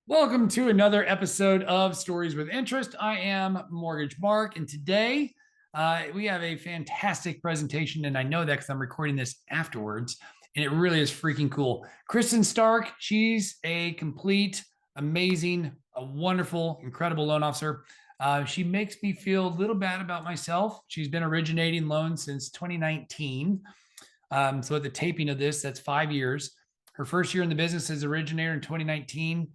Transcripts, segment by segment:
Welcome to another episode of Stories with Interest. I am Mortgage Mark, and today we have a fantastic presentation, and I know that because I'm recording this afterwards, and it really is freaking cool. Kristin Stark, she's a complete, amazing, a wonderful, incredible loan officer. She makes me feel a little bad about myself. She's been originating loans since 2019. So at the taping of this, that's 5 years. Her first year in the business as originator in 2019.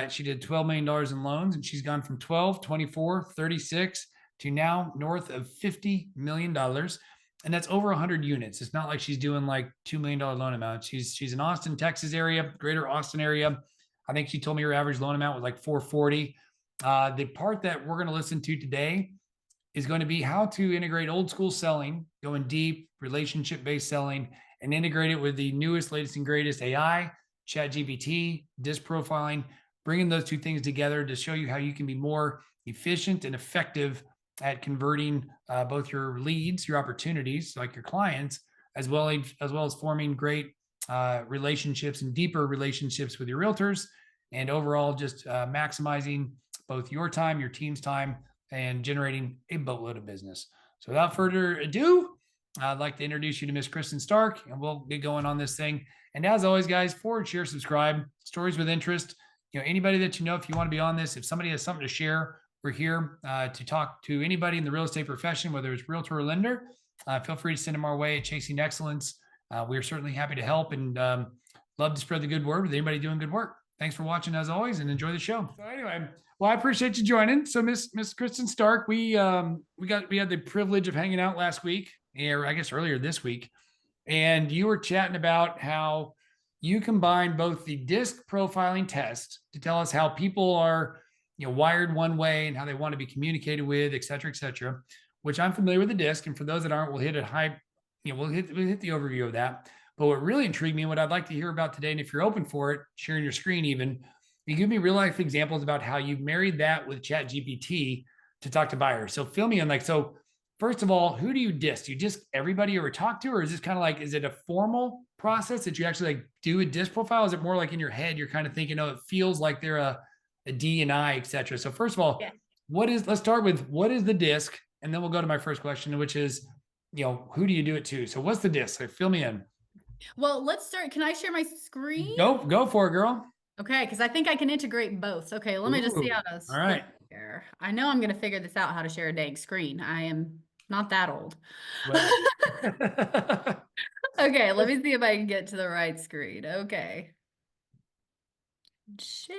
She did $12 million in loans, and she's gone from 12, 24, 36 to now north of $50 million. And that's over 100 units. It's not like she's doing like $2 million loan amount. She's in Austin, Texas area, greater Austin area. I think she told me her average loan amount was like 440. The part that we're going to listen to today is going to be how to integrate old school selling, going deep, relationship based selling, and integrate it with the newest, latest, and greatest AI, ChatGPT, disc profiling, bringing those two things together to show you how you can be more efficient and effective at converting both your leads, your opportunities, like your clients, as well as forming great relationships and deeper relationships with your realtors, and overall just maximizing both your time, your team's time, and generating a boatload of business. So without further ado, I'd like to introduce you to Miss Kristin Stark, and we'll get going on this thing. And as always, guys, forward, share, subscribe, Stories with Interest. Anybody that you know, if you want to be on this, if somebody has something to share, we're here to talk to anybody in the real estate profession, whether it's realtor or lender. Feel free to send them our way at Chasing Excellence. We are certainly happy to help and love to spread the good word with anybody doing good work. Thanks for watching as always, and enjoy the show. So anyway, well, I appreciate you joining. So Miss Kristin Stark, we had the privilege of hanging out last week, or I guess earlier this week, and you were chatting about how you combine both the disc profiling test to tell us how people are, wired one way and how they want to be communicated with, et cetera, which I'm familiar with the disc. And for those that aren't, we'll hit it high, we'll hit the overview of that. But what really intrigued me and what I'd like to hear about today, and if you're open for it, sharing your screen even, you give me real life examples about how you married that with ChatGPT to talk to buyers. So fill me in, so first of all, who do you disc? Do you disc everybody you ever talk to, or is this kind of is it a formal process that you actually do a disc profile? Is it more like in your head, you're kind of thinking, oh, it feels like they're a D and I, et cetera. So first of all, yeah. Let's start with what is the disc? And then we'll go to my first question, which is, who do you do it to? So what's the disc? So fill me in. Well, let's start. Can I share my screen? Go for it, girl. Okay, because I think I can integrate both. Okay, let me just see how to. All right. Here. I know I'm going to figure this out, how to share a dang screen. I am not that old. Well. Okay, let me see if I can get to the right screen. Okay. Share.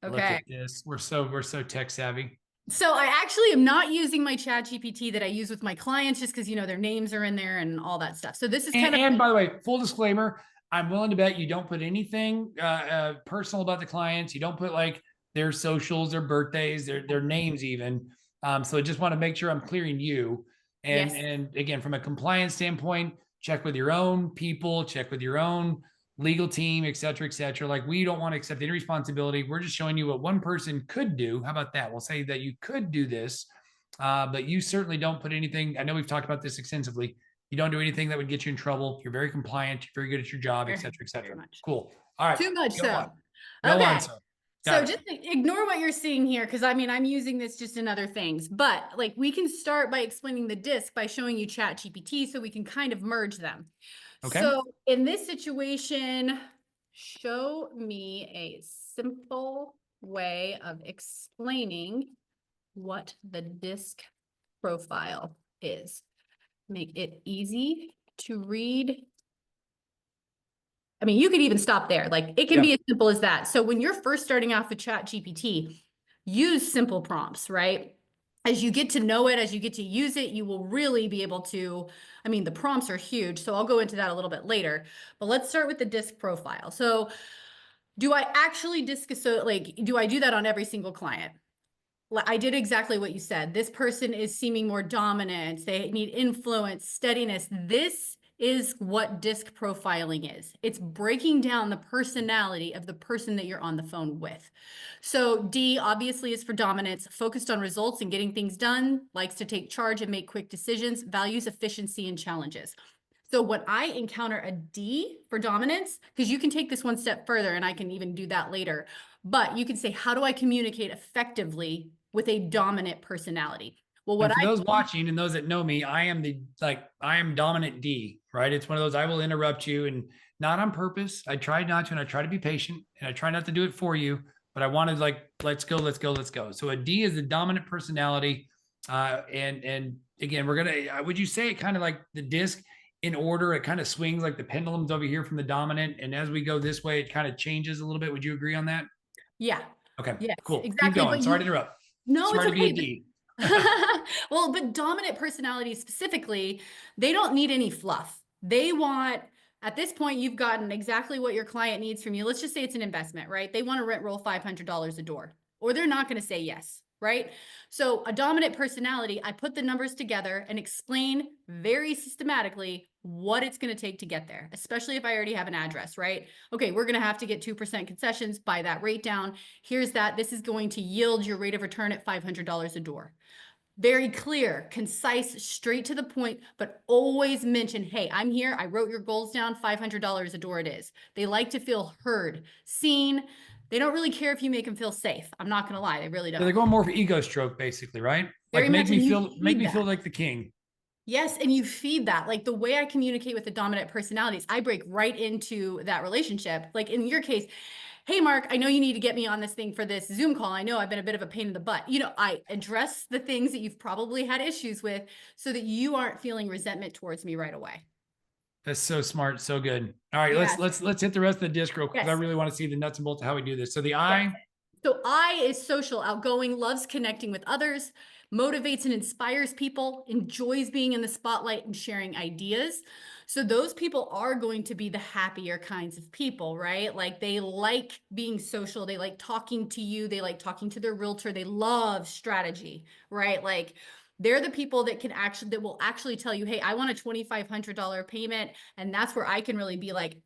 Okay. Look at this. We're so tech savvy. So I actually am not using my ChatGPT that I use with my clients just because, their names are in there and all that stuff. So this is kind of. And by the way, full disclaimer, I'm willing to bet you don't put anything personal about the clients. You don't put their socials, their birthdays, their names even. So I just want to make sure I'm clearing you. And, yes. And again, from a compliance standpoint, check with your own people, check with your own legal team, et cetera, et cetera. We don't want to accept any responsibility. We're just showing you what one person could do. How about that? We'll say that you could do this, but you certainly don't put anything. I know we've talked about this extensively. You don't do anything that would get you in trouble. You're very compliant. You're very good at your job, et cetera, et cetera. Cool. All right. Too much so. Go on, so. So just ignore what you're seeing here, because I'm using this just in other things. But we can start by explaining the disc by showing you ChatGPT so we can kind of merge them. Okay. So in this situation, show me a simple way of explaining what the disc profile is. Make it easy to read. I mean, you could even stop there. It can be as simple as that. So when you're first starting off with ChatGPT, use simple prompts, right? As you get to know it, as you get to use it, you will really be able to, the prompts are huge. So I'll go into that a little bit later, but let's start with the disc profile. So do I actually disc, do I do that on every single client? I did exactly what you said. This person is seeming more dominant. They need influence, steadiness. This is what disc profiling is. It's breaking down the personality of the person that you're on the phone with. So D obviously is for dominance, focused on results and getting things done, likes to take charge and make quick decisions, values efficiency and challenges. So when I encounter a D for dominance, because you can take this one step further and I can even do that later, But you can say, how do I communicate effectively with a dominant personality? Well, what And for I those watching and those that know me, I am dominant D, right? It's one of those, I will interrupt you, and not on purpose. I try not to, and I try to be patient, and I try not to do it for you, but I wanted, like, let's go, let's go, let's go. So a D is the dominant personality. And again, we're gonna, would you say it kind of like the disc in order? It kind of swings like the pendulums over here from the dominant. And as we go this way, it kind of changes a little bit. Would you agree on that? Yeah. Okay, Yes, cool. Keep exactly. going. But Sorry to you, interrupt. no, it's Smart to be a okay. D. Well, but dominant personalities specifically, they don't need any fluff. They want, at this point, you've gotten exactly what your client needs from you. Let's just say it's an investment, right? They want to rent roll $500 a door, or they're not going to say yes, right? So a dominant personality, I put the numbers together and explain very systematically what it's going to take to get there, especially if I already have an address, right? Okay, we're going to have to get 2% concessions, buy that rate down. Here's that. This is going to yield your rate of return at $500 a door. Very clear, concise, straight to the point, but always mention, hey, I'm here. I wrote your goals down. $500 a door it is. They like to feel heard, seen. They don't really care if you make them feel safe. I'm not going to lie. They really So they're don't. going more for ego stroke, basically, right? Very Like much. And you make feed me feel that. like the king. Yes, and you feed that. Like the way I communicate with the dominant personalities, I break right into that relationship. Like in your case, hey, Mark, I know you need to get me on this thing for this Zoom call. I know I've been a bit of a pain in the butt. You know, I address the things that you've probably had issues with so that you aren't feeling resentment towards me right away. That's so smart, so good. All right, Yes. let's hit the rest of the disc real quick, because I Yes. really want to see the nuts and bolts of how we do this. So the Yes. I, So I is social, outgoing, loves connecting with others, motivates and inspires people, enjoys being in the spotlight and sharing ideas. So those people are going to be the happier kinds of people, right? Like they like being social, they like talking to you, they like talking to their realtor, they love strategy, right? Like they're the people that will actually tell you, hey, I want a $2,500 payment. And that's where I can really be like,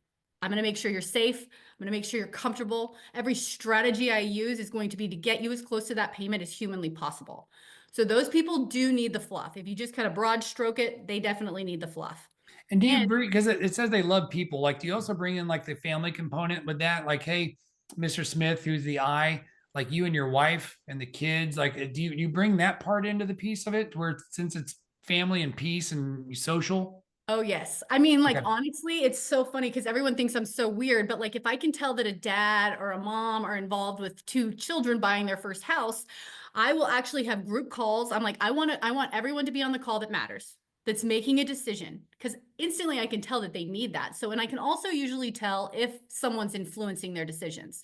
I'm going to make sure you're safe. I'm going to make sure you're comfortable. Every strategy I use is going to be to get you as close to that payment as humanly possible. So those people do need the fluff. If you just kind of broad stroke it, they definitely need the fluff. and do you And bring, because it says they love people, like, do you also bring in like the family component with that? Like, hey, Mr. Smith, who's the I, like you and your wife and the kids, like, do you bring that part into the piece of it, where since it's family and peace and social? oh, yes. I mean, like, Okay. honestly, it's so funny because everyone thinks I'm so weird. But like, if I can tell that a dad or a mom are involved with two children buying their first house, I will actually have group calls. I'm like, I want everyone to be on the call that matters, that's making a decision, because instantly I can tell that they need that. So, and I can also usually tell if someone's influencing their decisions.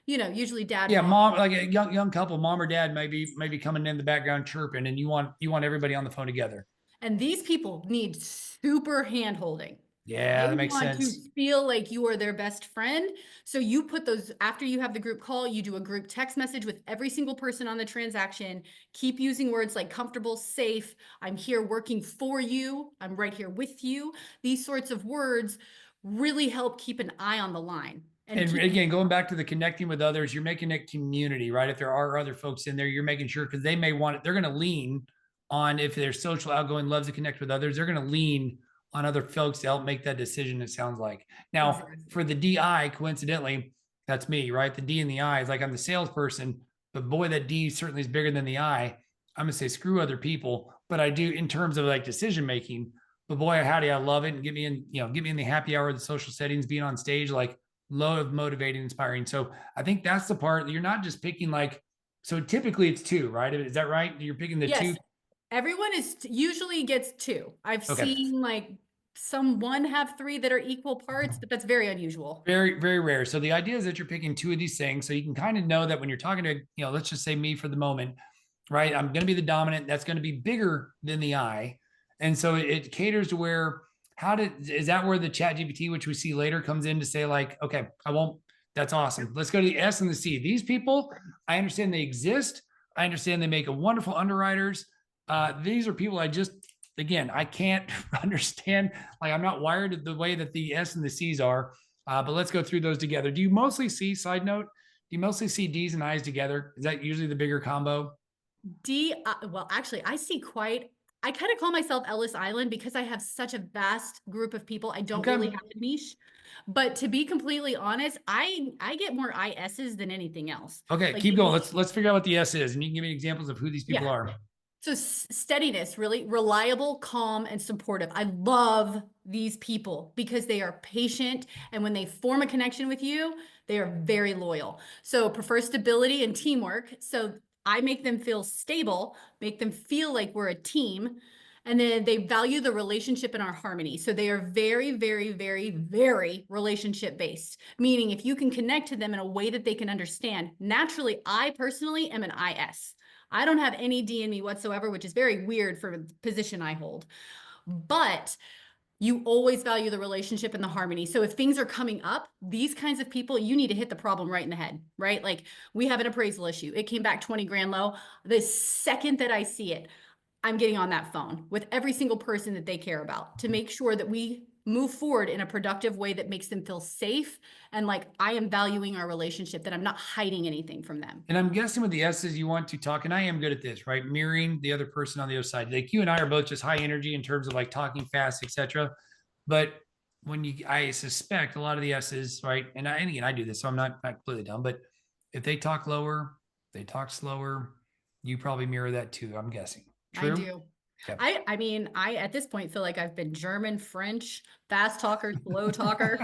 You know, usually dad, Yeah, mom. mom, like a young couple, mom or dad maybe coming in the background chirping, and you want everybody on the phone together. And these people need super hand holding. Yeah, They that makes want to sense. feel like you are their best friend. So you put those, after you have the group call, you do a group text message with every single person on the transaction. Keep using words like comfortable, safe, I'm here working for you, I'm right here with you. These sorts of words really help keep an eye on the line and And keep. again, going back to the connecting with others, you're making it community, right? If there are other folks in there, you're making sure, because they may want it, they're going to lean on, if they're social, outgoing, loves to connect with others, they're going to lean on other folks to help make that decision. It sounds like. Now, Exactly. for the DI, coincidentally, that's me, right? The D and the I is like, I'm the salesperson, but boy, that D certainly is bigger than the I. I'm gonna say screw other people, but I do in terms of like decision making. But boy, howdy, I love it, and get me in, get me in the happy hour, the social settings, being on stage, like, love, motivating, inspiring. So I think that's the part that you're not just picking, like, so typically it's two, right? Is that right? You're picking the two. Yes, everyone is usually gets two. I've Okay. seen like some one have three that are equal parts, but that's very unusual. Very, very rare. So the idea is that you're picking two of these things. So you can kind of know that when you're talking to, let's just say me for the moment, right? I'm going to be the dominant. That's going to be bigger than the I. And so it caters to where, is that where the ChatGPT, which we see later, comes in to say, like, okay, I won't, that's awesome. Let's go to the S and the C. These people, I understand they exist. I understand they make a wonderful underwriters. These are people again, I can't understand. Like, I'm not wired the way that the S and the C's are. But let's go through those together. Do you mostly see, side note, do you mostly see D's and I's together? Is that usually the bigger combo? Well, actually, I kind of call myself Ellis Island because I have such a vast group of people. I don't Okay. really have a niche. But to be completely honest, I get more ISs than anything else. Okay, Like, keep going. Let's figure out what the S is, and you can give me examples of who these people yeah. are. So steadiness, really reliable, calm, and supportive. I love these people because they are patient, and when they form a connection with you, they are very loyal. So prefer stability and teamwork. So I make them feel stable, make them feel like we're a team, and then they value the relationship and our harmony. So they are very, very, very, very relationship based, meaning if you can connect to them in a way that they can understand. Naturally, I personally am an IS. I don't have any D in me whatsoever, which is very weird for the position I hold. But you always value the relationship and the harmony. So if things are coming up, these kinds of people, you need to hit the problem right in the head, right? Like, we have an appraisal issue. It came back 20 grand low. The second that I see it, I'm getting on that phone with every single person that they care about to make sure that we move forward in a productive way that makes them feel safe and like I am valuing our relationship, that I'm not hiding anything from them. And I'm guessing with the S's, you want to talk, and I am good at this, right? Mirroring the other person on the other side. Like you and I are both just high energy in terms of like talking fast, etc. But when you, I suspect a lot of the S's, right? And again, I do this, so I'm not completely dumb. But if they talk lower, they talk slower. You probably mirror that too. I'm guessing. I True. do. Okay. I mean, I at this point feel like I've been German, French, fast talker, slow talker.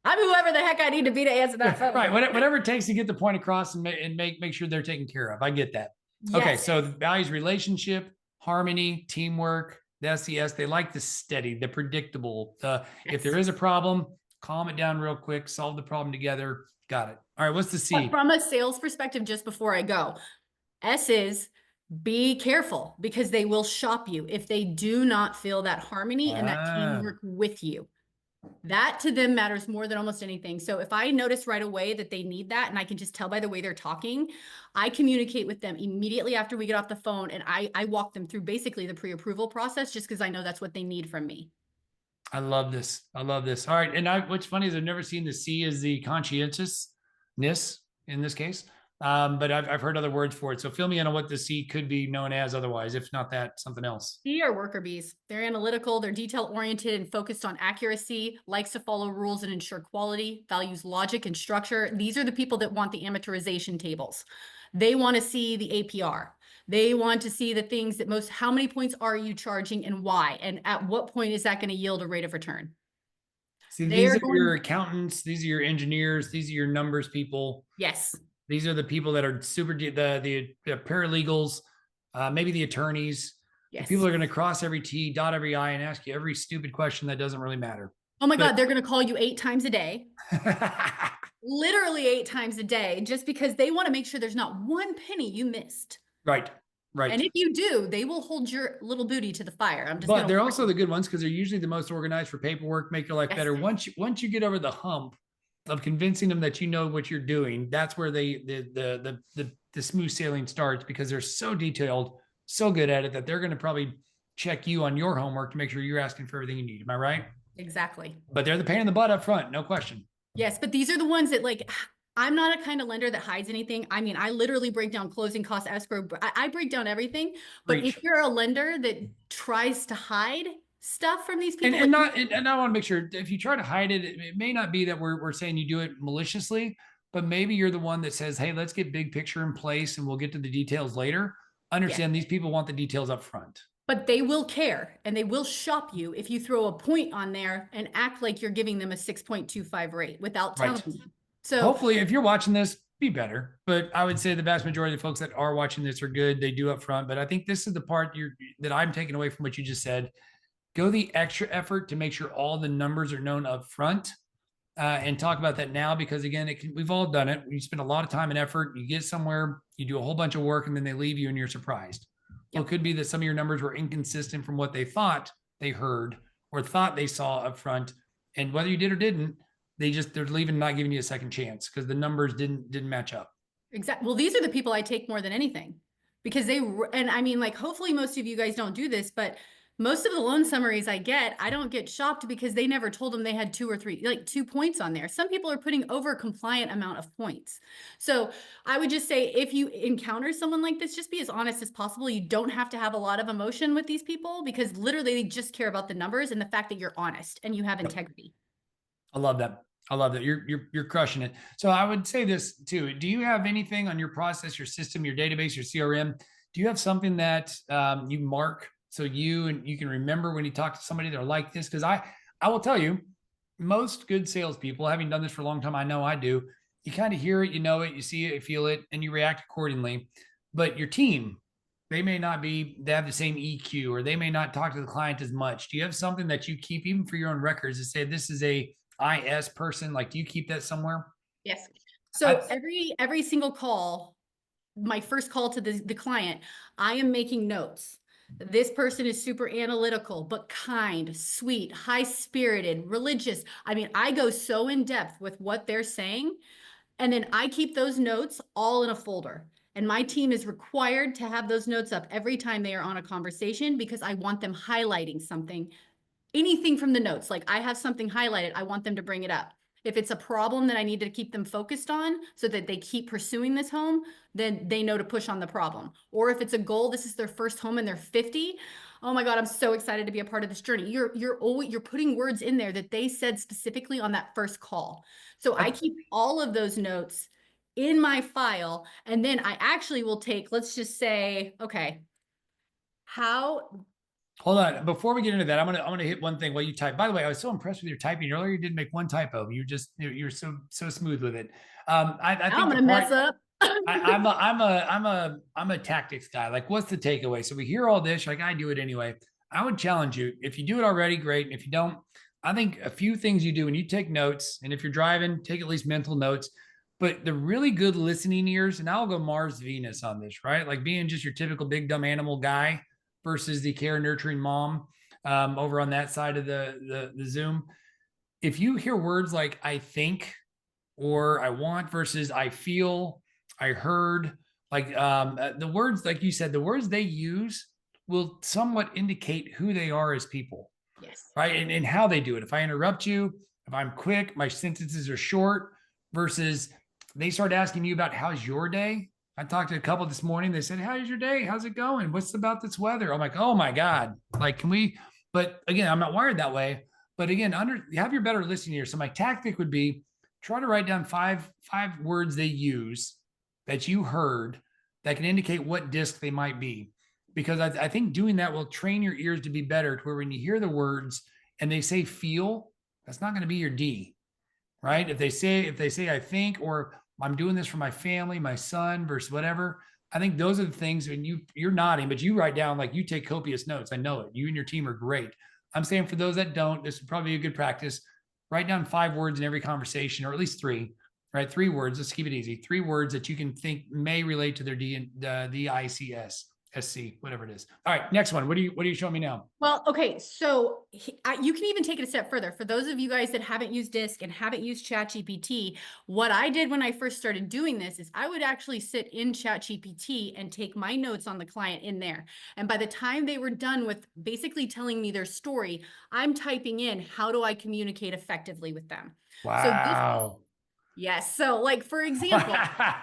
I'm whoever the heck I need to be to answer that phone. Right. Whatever it takes to get the point across and make sure they're taken care of. I get that. Okay. Yes. So the values relationship, harmony, teamwork. That's the S. They like the steady, the predictable. If there Yes. is a problem, calm it down real quick, solve the problem together. Got it. All right. What's the But C? from a sales perspective, just before I go, S is be careful because they will shop you if they do not feel that harmony and that Ah, teamwork with you. That to them matters more than almost anything. So if I notice right away that they need that, and I can just tell by the way they're talking, I communicate with them immediately after we get off the phone, and I walk them through basically the pre-approval process just because I know that's what they need from me. I love this. I love this. All right. And what's funny is I've never seen the C as the conscientiousness in this case. But I've heard other words for it. So fill me in on what the C could be known as otherwise, if not that, something else. C are worker bees. They're analytical, they're detail oriented and focused on accuracy, likes to follow rules and ensure quality, values logic and structure. These are the people that want the amortization tables. They want to see the APR. They want to see the things that most, how many points are you charging and why? And at what point is that going to yield a rate of return? See, They these are are your going, accountants, these are your engineers, these are your numbers people. yes, These are the people that are the paralegals, maybe the attorneys. The people yes. are going to cross every T, dot every I, and ask you every stupid question that doesn't really matter. Oh my But God, they're going to call you 8 times a day. Literally 8 times a day, just because they want to make sure there's not one penny you missed. right, And right. if you do, they will hold your little booty to the fire. I'm just But going to they're warn also you. the good ones because they're usually the most organized for paperwork, make your life Yes. better. Once you get over the hump of convincing them that you know what you're doing, that's where the smooth sailing starts because they're so detailed, so good at it that they're going to probably check you on your homework to make sure you're asking for everything you need. Am I right? Exactly. But they're the pain in the butt up front, no question. Yes, but these are the ones that like, I'm not a kind of lender that hides anything. I mean, I literally break down closing costs, escrow. I break down everything. But if Reach. you're a lender that tries to hide stuff from these And people, and like, not and I want to make sure if you try to hide it, it may not be that we're saying you do it maliciously, but maybe you're the one that says, "Hey, let's get big picture in place, and we'll get to the details later." yeah, Understand these people want the details up front. but they will care and they will shop you if you throw a point on there and act like you're giving them a 6.25 rate without telling Right. them. So Hopefully, if you're watching this, be better. But I would say the vast majority of the folks that are watching this are good. They do up front. But I think this is the part that I'm taking away from what you just said. Go the extra effort to make sure all the numbers are known up front. And talk about that now because again, we've all done it. You spend a lot of time and effort. You get somewhere, you do a whole bunch of work, and then they leave you, and you're surprised. Well, it could be that some of your numbers were inconsistent from what they thought they heard or thought they saw up front, and whether you did or didn't, they're leaving, not giving you a second chance because the numbers didn't match up. exactly. Well, these are the people I take more than anything because they, and I mean, like, hopefully most of you guys don't do this, but most of the loan summaries I get, I don't get shocked because they never told them they had 2 or 3, like 2 points on there. Some people are putting over a compliant amount of points. So I would just say, if you encounter someone like this, just be as honest as possible. You don't have to have a lot of emotion with these people because literally they just care about the numbers and the fact that you're honest and you have integrity. I love that. I love that. You're crushing it. So I would say this too. Do you have anything on your process, your system, your database, your CRM? Do you have something that you mark so you can remember when you talk to somebody they're like this? Because I will tell you, most good salespeople, having done this for a long time, I know I do. You kind of hear it, you know it, you see it, you feel it, and you react accordingly. But your team, they may not be, they have the same EQ, or they may not talk to the client as much. Do you have something that you keep even for your own records to say this is a IS person? Like, do you keep that somewhere? Yes. So I, every single call, my first call to the client, I am making notes. This person is super analytical, but kind, sweet, high spirited, religious. I mean, I go so in depth with what they're saying. And then I keep those notes all in a folder. And my team is required to have those notes up every time they are on a conversation because I want them highlighting something, anything from the notes. Like I have something highlighted, I want them to bring it up. If it's a problem that I need to keep them focused on so that they keep pursuing this home, then they know to push on the problem. Or if it's a goal, this is their first home and they're 50. Oh my God, I'm so excited to be a part of this journey. You're putting words in there that they said specifically on that first call. So I keep all of those notes in my file. And then I actually will take, let's just say, okay, how Hold on. Before we get into that, I'm gonna hit one thing while you type. By the way, I was so impressed with your typing earlier. You didn't make one typo. You're so smooth with it. I I'm think the gonna part mess up. I'm a tactics guy. Like, what's the takeaway? So we hear all this, like I do it anyway. I would challenge you. If you do it already, great. And if you don't, I think a few things you do when you take notes, and if you're driving, take at least mental notes. But the really good listening ears, and I'll go Mars Venus on this, right? Like being just your typical big dumb animal guy versus the care nurturing mom over on that side of the Zoom. If you hear words like I think or I want versus I feel, I heard, like the words, like you said, the words they use will somewhat indicate who they are as people, Yes. right? And how they do it. If I interrupt you, if I'm quick, my sentences are short versus they start asking you about how's your day. I talked to a couple this morning. They said, how's your day? How's it going? What's about this weather? I'm like, oh my God. Like, can we, but again, I'm not wired that way. But again, have your better listening here. So my tactic would be try to write down five words they use that you heard that can indicate what disc they might be, because I think doing that will train your ears to be better to where when you hear the words and they say feel, that's not going to be your D, right? If they say I think, or I'm doing this for my family, my son versus whatever, I think those are the things when you're nodding, but you write down, like you take copious notes. I know it. You and your team are great. I'm saying for those that don't, this would probably be a good practice. Write down 5 words in every conversation, or at least three, right? 3 words. Let's keep it easy. 3 words that you can think may relate to their DICS. SC, whatever it is. All right, next one. What are you showing me now? Well, okay, so you can even take it a step further. For those of you guys that haven't used Disc and haven't used ChatGPT, what I did when I first started doing this is I would actually sit in ChatGPT and take my notes on the client in there. And by the time they were done with basically telling me their story, I'm typing in, how do I communicate effectively with them? So this, Wow. yes. So like, for example,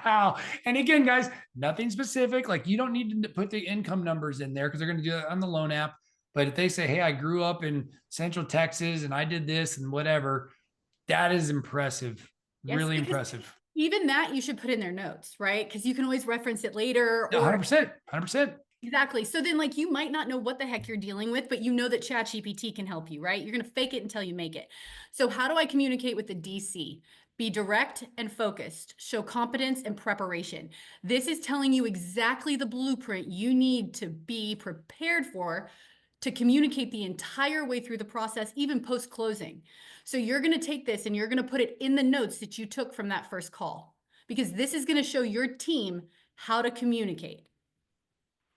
Wow. And again, guys, nothing specific. Like you don't need to put the income numbers in there because they're going to do that on the loan app. But if they say, hey, I grew up in Central Texas and I did this and whatever, that is impressive. yes, Really because impressive. even that you should put in their notes, right? Because you can always reference it later. No, Or 100%. 100%. exactly. So then like you might not know what the heck you're dealing with, but you know that ChatGPT can help you, right? You're going to fake it until you make it. So how do I communicate with the DC? Be direct and focused. Show competence and preparation. This is telling you exactly the blueprint you need to be prepared for to communicate the entire way through the process, even post-closing. So you're going to take this and you're going to put it in the notes that you took from that first call, because this is going to show your team how to communicate.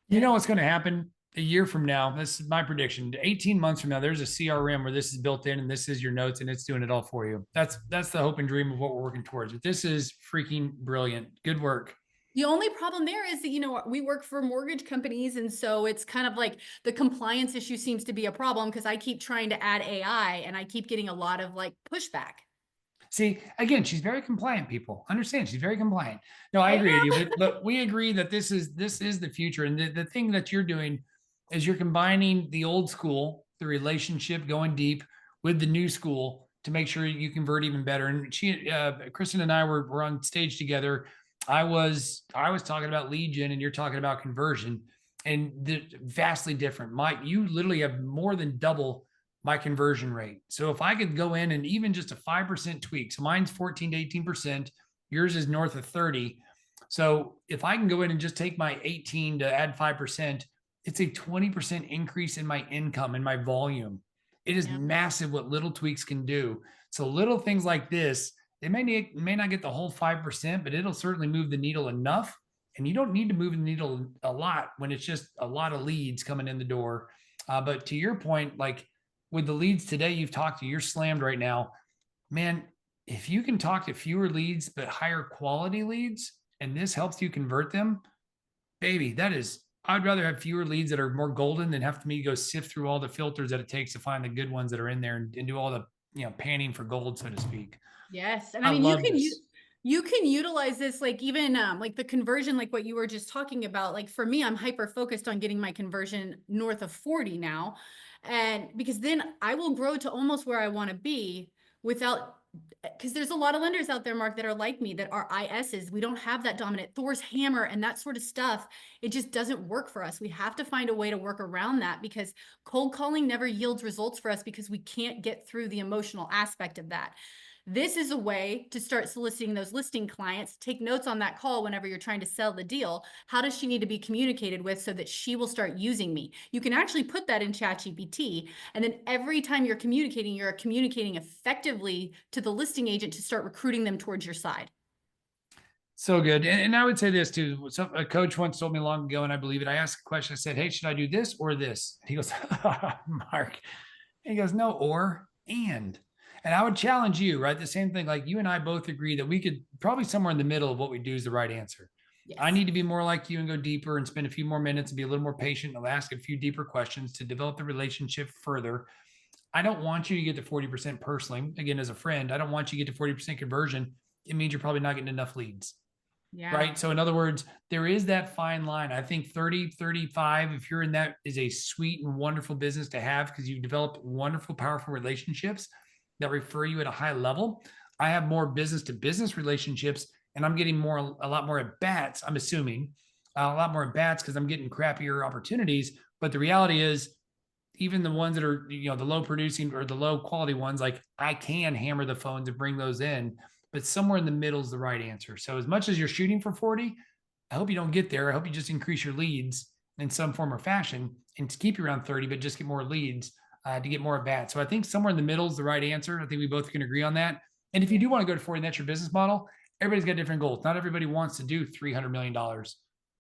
You know what's going to happen a year from now? This is my prediction. 18 months from now, there's a CRM where this is built in and this is your notes and it's doing it all for you. That's the hope and dream of what we're working towards. But this is freaking brilliant. Good work. The only problem there is that, we work for mortgage companies. And so it's kind of like the compliance issue seems to be a problem because I keep trying to add AI and I keep getting a lot of like pushback. See, again, she's very compliant, people. Understand, she's very compliant. No, I I agree with you, am. but we agree that this is the future. And the thing that you're doing is you're combining the old school, the relationship going deep with the new school to make sure you convert even better. And Kristin and I were on stage together. I was talking about lead gen and you're talking about conversion, and vastly different. You literally have more than double my conversion rate. So if I could go in and even just a 5% tweak, so mine's 14 to 18%, yours is north of 30. So if I can go in and just take my 18 to add 5%, it's a 20% increase in my income and my volume. It is massive what little tweaks can do. So little things like this, they may not get the whole 5%, but it'll certainly move the needle enough. And you don't need to move the needle a lot when it's just a lot of leads coming in the door. But to your point, like with the leads today you've talked to, you're slammed right now, man. If you can talk to fewer leads but higher quality leads, and this helps you convert them, baby, I'd rather have fewer leads that are more golden than have to me go sift through all the filters that it takes to find the good ones that are in there and do all the, panning for gold, so to speak. Yes. And I I mean, love this. you can utilize this, like even like the conversion, like what you were just talking about. Like for me, I'm hyper focused on getting my conversion north of 40 now. And because then I will grow to almost where I want to be without, because there's a lot of lenders out there, Mark, that are like me, that are ISs. We don't have that dominant Thor's hammer and that sort of stuff. It just doesn't work for us. We have to find a way to work around that, because cold calling never yields results for us because we can't get through the emotional aspect of that. This is a way to start soliciting those listing clients. Take notes on that call whenever you're trying to sell the deal. How does she need to be communicated with so that she will start using me? You can actually put that in ChatGPT. And then every time you're communicating effectively to the listing agent to start recruiting them towards your side. So good. And I would say this too. So a coach once told me long ago, and I believe it. I asked a question. I said, "Hey, should I do this or this?" And he goes, "Mark." And he goes, "No, or and." And I would challenge you, right? The same thing. Like you and I both agree that we could probably somewhere in the middle of what we do is the right answer. Yes. I need to be more like you and go deeper and spend a few more minutes and be a little more patient and ask a few deeper questions to develop the relationship further. I don't want you to get to 40% personally. Again, as a friend, I don't want you to get to 40% conversion. It means you're probably not getting enough leads. Yeah. Right. So in other words, there is that fine line. I think 30, 35, if you're in that, is a sweet and wonderful business to have because you've developed wonderful, powerful relationships that refer you at a high level. I have more business to business relationships and I'm getting a lot more at bats. I'm assuming a lot more at bats because I'm getting crappier opportunities. But the reality is, even the ones that are, the low producing or the low quality ones, like I can hammer the phones and bring those in, but somewhere in the middle is the right answer. So as much as you're shooting for 40, I hope you don't get there. I hope you just increase your leads in some form or fashion and to keep you around 30, but just get more leads to get more at bat. So I think somewhere in the middle is the right answer. I think we both can agree on that. And if you do want to go to 40, and that's your business model, everybody's got different goals. Not everybody wants to do $300 million.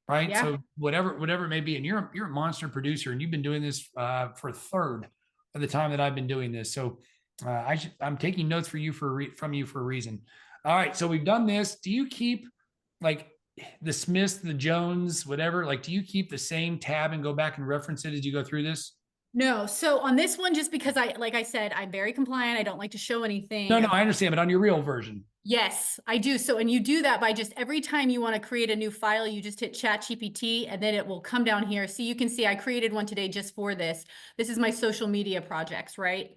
Right. Yeah. So whatever it may be, and you're a monster producer and you've been doing this for a third of the time that I've been doing this. So I'm taking notes from you for a reason. All right. So we've done this. Do you keep like the Smiths, the Jones, whatever, like, do you keep the same tab and go back and reference it as you go through this? No. So on this one, just because like I said, I'm very compliant. I don't like to show anything. No, I understand, but on your real version. Yes, I do. So, and you do that by just every time you want to create a new file, you just hit ChatGPT and then it will come down here. So you can see I created one today just for this. This is my social media projects, right?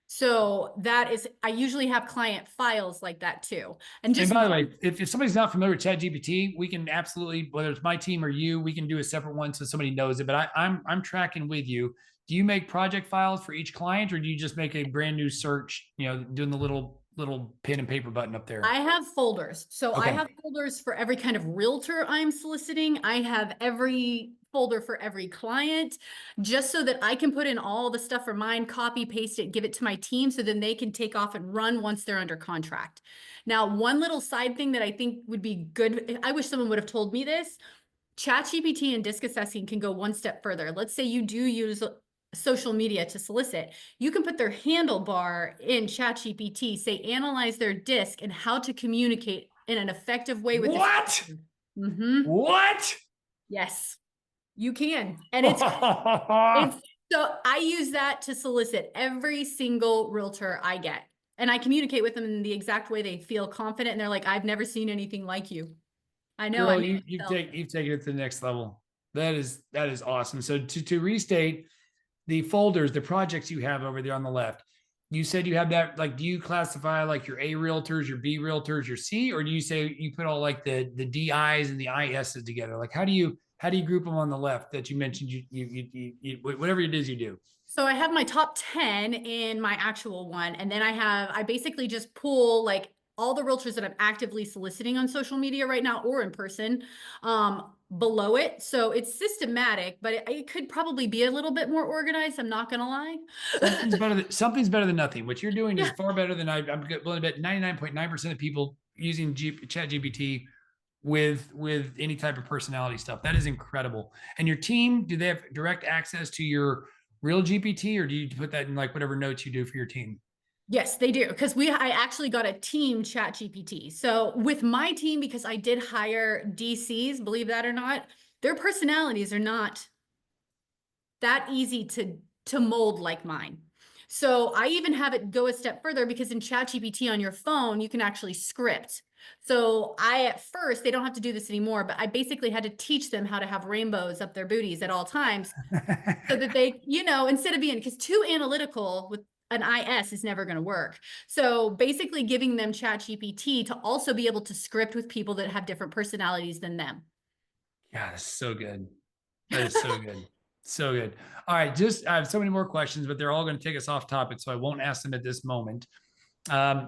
So that is, I usually have client files like that too. And by the way, if somebody's not familiar with ChatGPT, we can absolutely, whether it's my team or you, we can do a separate one so somebody knows it. But I'm tracking with you. Do you make project files for each client, or do you just make a brand new search? Doing the little pen and paper button up there. I have folders. So okay. I have folders for every kind of realtor I'm soliciting. I have every folder for every client, just so that I can put in all the stuff for mine, copy, paste it, give it to my team, so then they can take off and run once they're under contract. Now, one little side thing that I think would be good, I wish someone would have told me this, ChatGPT and disc assessing can go one step further. Let's say you do use social media to solicit. You can put their handlebar in ChatGPT, say, analyze their disc and how to communicate in an effective way with what? What? Yes, you can. And it's so I use that to solicit every single realtor I get. And I communicate with them in the exact way they feel confident. And they're like, I've never seen anything like you. I know. Girl, you've taken it to the next level. That is awesome. So to restate, the folders, the projects you have over there on the left, you said you have that, like, do you classify like your A realtors, your B realtors, your C, or do you say you put all like the DIs and the ISs together? Like, how do you group them on the left that you mentioned whatever it is you do? So I have my top 10 in my actual one. And then I basically just pull like all the realtors that I'm actively soliciting on social media right now or in person below it. So it's systematic, but it could probably be a little bit more organized. I'm not going to lie. Something's better than nothing. What you're doing is Yeah. far better than I'm willing to bet 99.9% of people using ChatGPT with any type of personality stuff. That is incredible. And your team, do they have direct access to your real GPT, or do you put that in like whatever notes you do for your team? Yes, they do. Because I actually got a team chat GPT. So with my team, because I did hire DCs, believe that or not, their personalities are not that easy to mold like mine. So I even have it go a step further because in ChatGPT on your phone, you can actually script. So at first, they don't have to do this anymore, but I basically had to teach them how to have rainbows up their booties at all times so that they, instead of being, because too analytical with an IS is never going to work. So basically giving them ChatGPT to also be able to script with people that have different personalities than them. Yeah, that's so good. That is so good. So good. All right, I have so many more questions, but they're all going to take us off topic, so I won't ask them at this moment.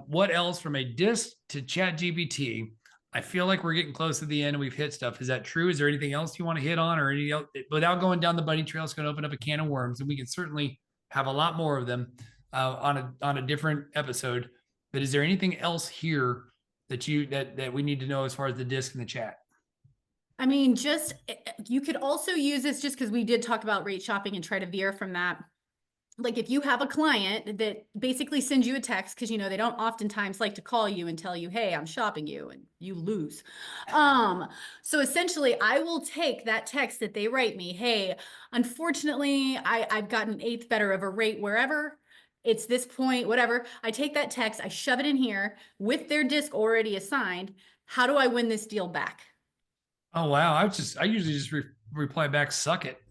What else from a disc to chat GPT? I feel like we're getting close to the end and we've hit stuff. Is that true? Is there anything else you want to hit on, or any else without going down the bunny trail? It's going to open up a can of worms, and we can certainly have a lot more of them on a different episode. But is there anything else here that we need to know as far as the disc and the chat? I mean, you could also use this just because we did talk about rate shopping and try to veer from that. Like if you have a client that basically sends you a text, because they don't oftentimes like to call you and tell you, hey, I'm shopping you, and you lose. So essentially I will take that text that they write me, hey, unfortunately, I've gotten an eighth better of a rate wherever. It's this point, whatever. I take that text, I shove it in here with their disc already assigned. How do I win this deal back? Oh wow, I usually just reply back, suck it.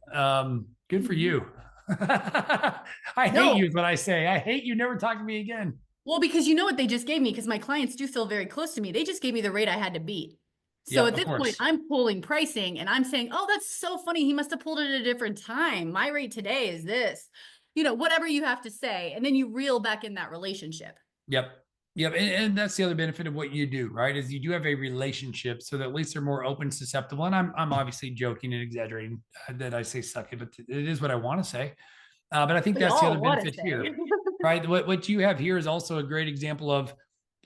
Good for you. I hate No. you is what I say. I hate you. Never talk to me again. Well, because you know what they just gave me, because my clients do feel very close to me. They just gave me the rate I had to beat. So Yep, at of this point, course. I'm pulling pricing and I'm saying, oh, that's so funny. He must have pulled it at a different time. My rate today is this, whatever you have to say. And then you reel back in that relationship. Yep. Yep. And that's the other benefit of what you do, right? Is you do have a relationship so that at least they're more open, susceptible. And I'm obviously joking and exaggerating that I say suck it, but it is what I want to say. But I think We that's the all other want to benefit here, say. right? What you have here is also a great example of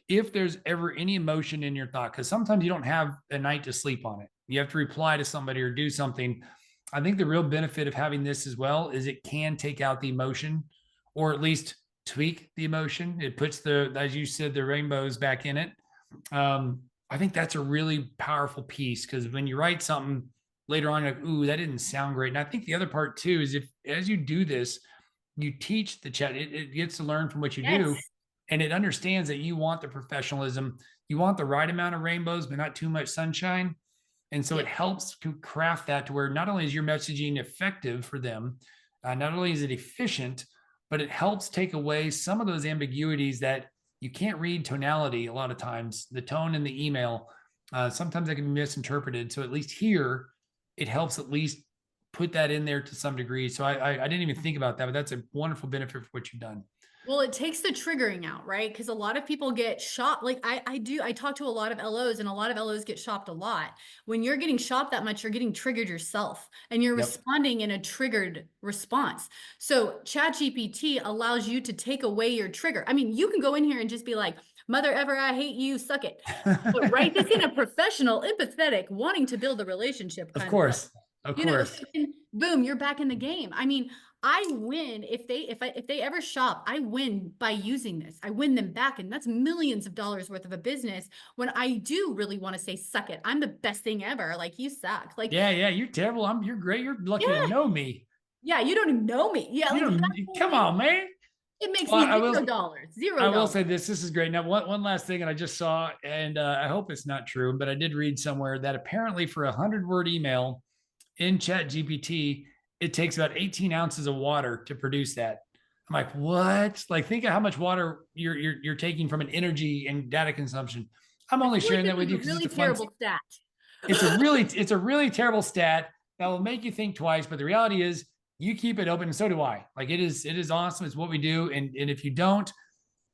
if there's ever any emotion in your thought, because sometimes you don't have a night to sleep on it. You have to reply to somebody or do something. I think the real benefit of having this as well is it can take out the emotion, or at least tweak the emotion. It puts as you said, the rainbows back in it. I think that's a really powerful piece, because when you write something later on, like, ooh, that didn't sound great. And I think the other part too is, if as you do this, you teach the chat, it gets to learn from what you do, Yes. and it understands that you want the professionalism, you want the right amount of rainbows, but not too much sunshine. And so it Yeah. helps to craft that to where not only is your messaging effective for them, not only is it efficient, but it helps take away some of those ambiguities that you can't read tonality a lot of times, the tone in the email. Sometimes that can be misinterpreted. So at least here, it helps at least put that in there to some degree. So I didn't even think about that, but that's a wonderful benefit for what you've done. Well, it takes the triggering out, right? Because a lot of people get shopped. Like I talk to a lot of LOs, and a lot of LOs get shopped a lot. When you're getting shopped that much, you're getting triggered yourself and you're Yep. responding in a triggered response. So ChatGPT allows you to take away your trigger. I mean, you can go in here and just be like, mother ever, I hate you, suck it. But write this in a professional, empathetic, wanting to build a relationship Of kind of way. course. Of course. So then, boom, you're back in the game. I mean, I win if they ever shop, I win by using this. I win them back, and that's millions of dollars worth of a business. When I do really want to say, suck it, I'm the best thing ever. Like you suck. Like, Yeah, yeah, you're terrible. You're great. You're lucky to yeah, know me. yeah, you don't even know me. Yeah, You like that don't whole come thing, on, man. it makes Well, me $0. I Zero will dollars. say this. This is great. Now, one last thing, and I just saw, and I hope it's not true, but I did read somewhere that apparently for 100-word email in Chat GPT, it takes about 18 ounces of water to produce that. I'm like, what? Like, think of how much water you're taking from an energy and data consumption. I'm I only feel like sharing this that with is you a because it's really a fun. terrible stat. It's a really terrible stat that will make you think twice. But the reality is, you keep it open, and so do I. Like, it is awesome. It's what we do. And if you don't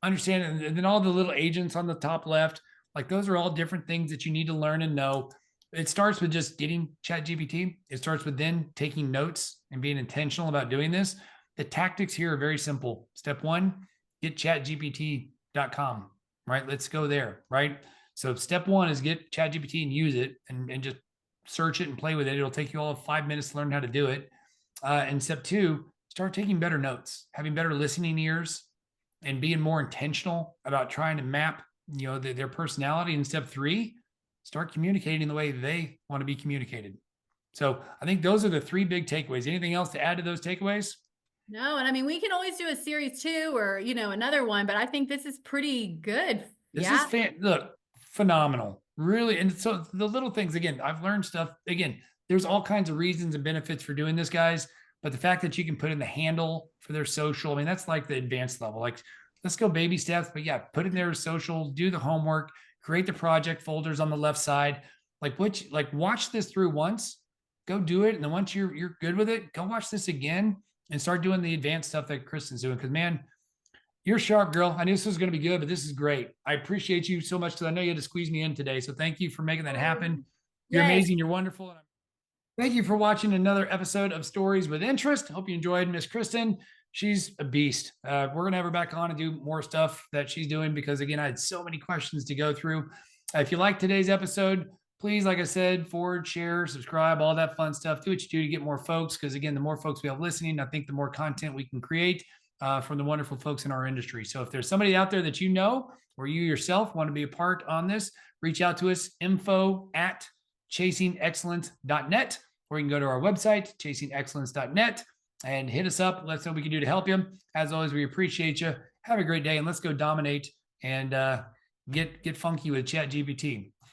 understand it, and then all the little agents on the top left, like those are all different things that you need to learn and know. It starts with just getting ChatGPT. It starts with then taking notes and being intentional about doing this. The tactics here are very simple. Step one, get chatgpt.com, right? Let's go there, right? So step one is get ChatGPT and use it and just search it and play with it. It'll take you all of 5 minutes to learn how to do it. And step two, start taking better notes, having better listening ears, and being more intentional about trying to map, their personality. And step three, start communicating the way they want to be communicated. So I think those are the three big takeaways. Anything else to add to those takeaways? No, and I mean, we can always do a series 2 or, another one, but I think this is pretty good. This is Yeah. look, phenomenal. Really. And so the little things, again, I've learned stuff. Again, there's all kinds of reasons and benefits for doing this, guys. But the fact that you can put in the handle for their social, I mean, that's like the advanced level. Like, let's go baby steps. But yeah, put in their social, do the homework, create the project folders on the left side. Like watch this through once, go do it. And then once you're good with it, go watch this again and start doing the advanced stuff that Kristin's doing. Cause man, you're sharp, girl. I knew this was going to be good, but this is great. I appreciate you so much because I know you had to squeeze me in today. So thank you for making that happen. You're Yes. amazing. You're wonderful. And thank you for watching another episode of Stories with Interest. Hope you enjoyed Miss Kristin. She's a beast. We're going to have her back on and do more stuff that she's doing because, again, I had so many questions to go through. If you like today's episode, please, like I said, forward, share, subscribe, all that fun stuff. Do what you do to get more folks because, again, the more folks we have listening, I think the more content we can create from the wonderful folks in our industry. So if there's somebody out there that you know or you yourself want to be a part on this, reach out to us, info@chasingexcellence.net, or you can go to our website, chasingexcellence.net, and hit us up. Let us know what we can do to help you. As always, we appreciate you. Have a great day, and let's go dominate and get funky with ChatGPT.